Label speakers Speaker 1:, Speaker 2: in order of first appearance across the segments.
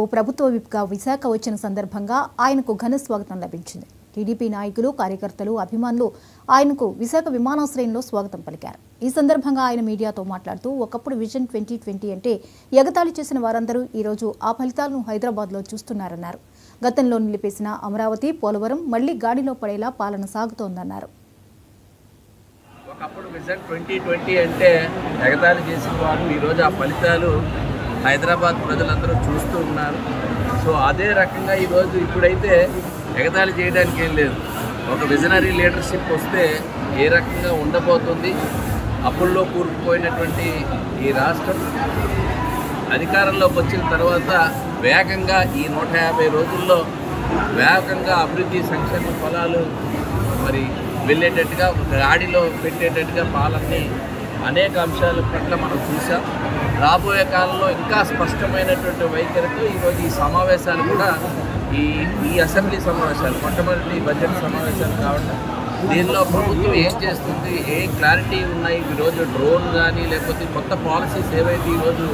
Speaker 1: ప్రభుత్వ విప్గా విశాఖ వచ్చిన సందర్భంగా ఆయనకు ఘన స్వాగతం లభించింది. టీడీపీ నాయకులు, కార్యకర్తలు, అభిమానులు ఆయనకు విశాఖ విమానాశ్రయంలో స్వాగతం పలికారు. ఈ సందర్భంగా ఆయన మీడియాతో మాట్లాడుతూ, ఒకప్పుడు విజన్ 2020 అంటే ఎగతాళి చేసిన వారందరూ ఈరోజు ఆ ఫలితాలను హైదరాబాద్లో చూస్తున్నారన్నారు. గతంలో నిలిపేసిన అమరావతి, పోలవరం మళ్లీ గాడిలో పడేలా పాలన సాగుతోందన్నారు.
Speaker 2: ఒకప్పుడు విజన్ 2020 అంటే ఎగతాళి చేసిన వారు ఈరోజు ఆ ఫలితాలు హైదరాబాద్ ప్రజలందరూ చూస్తూ ఉన్నారు. సో అదే రకంగా ఈరోజు ఇప్పుడైతే ఎగతాళి చేయడానికి ఏం లేదు. ఒక విజనరీ లీడర్షిప్ వస్తే ఏ రకంగా ఉండబోతుంది, అప్పుల్లో కూరుకుపోయినటువంటి ఈ రాష్ట్రం అధికారంలోకి వచ్చిన తర్వాత వేగంగా ఈ 150 రోజుల్లో వేగంగా అభివృద్ధి సంక్షేమ ఫలాలు మరి వెళ్ళేటట్టుగా గాడిలో పెట్టేటట్టుగా పాలనని అనేక అంశాల పట్ల మనం చూసాం. రాబోయే కాలంలో ఇంకా స్పష్టమైనటువంటి వైఖరితో ఈరోజు ఈ సమావేశాలు కూడా ఈ అసెంబ్లీ సమావేశాలు మొట్టమొదటి బడ్జెట్ సమావేశాలు కావడం, దీనిలో ప్రభుత్వం ఏం చేస్తుంది, ఏ క్లారిటీ ఉన్నాయి, ఈరోజు డ్రోన్ కానీ లేకపోతే కొత్త పాలసీస్ ఏవైతే ఈరోజు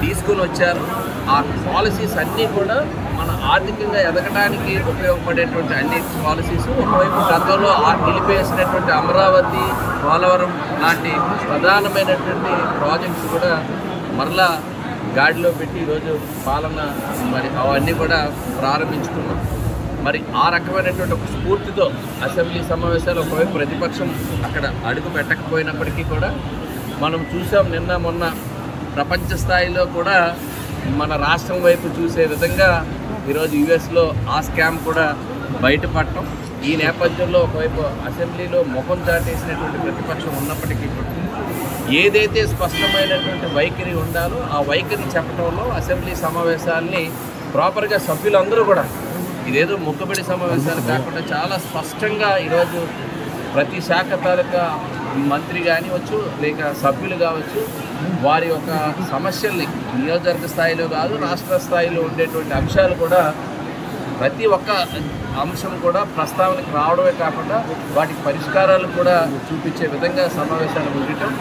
Speaker 2: తీసుకుని వచ్చారో ఆ పాలసీస్ అన్నీ కూడా మన ఆర్థికంగా ఎదగడానికి ఉపయోగపడేటువంటి అన్ని పాలసీస్. ఒకవైపు గతంలో నిలిపేసినటువంటి అమరావతి, పోలవరం లాంటి ప్రధానమైనటువంటి ప్రాజెక్ట్స్ కూడా మరలా గాడిలో పెట్టి ఈరోజు పాలన మరి అవన్నీ కూడా ప్రారంభించుకున్నాం. మరి ఆ రకమైనటువంటి ఒక స్ఫూర్తితో అసెంబ్లీ సమావేశాలు ఒకవైపు ప్రతిపక్షం అక్కడ అడుగు పెట్టకపోయినప్పటికీ కూడా మనం చూసాం. నిన్న మొన్న ప్రపంచ స్థాయిలో కూడా మన రాష్ట్రం వైపు చూసే విధంగా ఈరోజు యుఎస్లో ఆ స్కామ్ కూడా బయటపడటం. ఈ నేపథ్యంలో ఒకవైపు అసెంబ్లీలో ముఖం చాటేసినటువంటి ప్రతిపక్షం ఉన్నప్పటికీ కూడా ఏదైతే స్పష్టమైనటువంటి వైఖరి ఉండాలో ఆ వైఖరి చెప్పడంలో అసెంబ్లీ సమావేశాలని ప్రాపర్గా సభ్యులందరూ కూడా ఇదేదో మొక్కుబడి సమావేశాలు కాకుండా చాలా స్పష్టంగా ఈరోజు ప్రతి శాఖ తాలూకా మంత్రి కానివచ్చు లేక సభ్యులు కావచ్చు వారి యొక్క సమస్యల్ని నియోజకవర్గ స్థాయిలో కాదు రాష్ట్ర స్థాయిలో ఉండేటువంటి అంశాలు కూడా ప్రతి ఒక్క అంశం కూడా ప్రస్తావనకు రావడమే కాకుండా వాటికి పరిష్కారాలు కూడా చూపించే విధంగా సమావేశాలు ఉండటం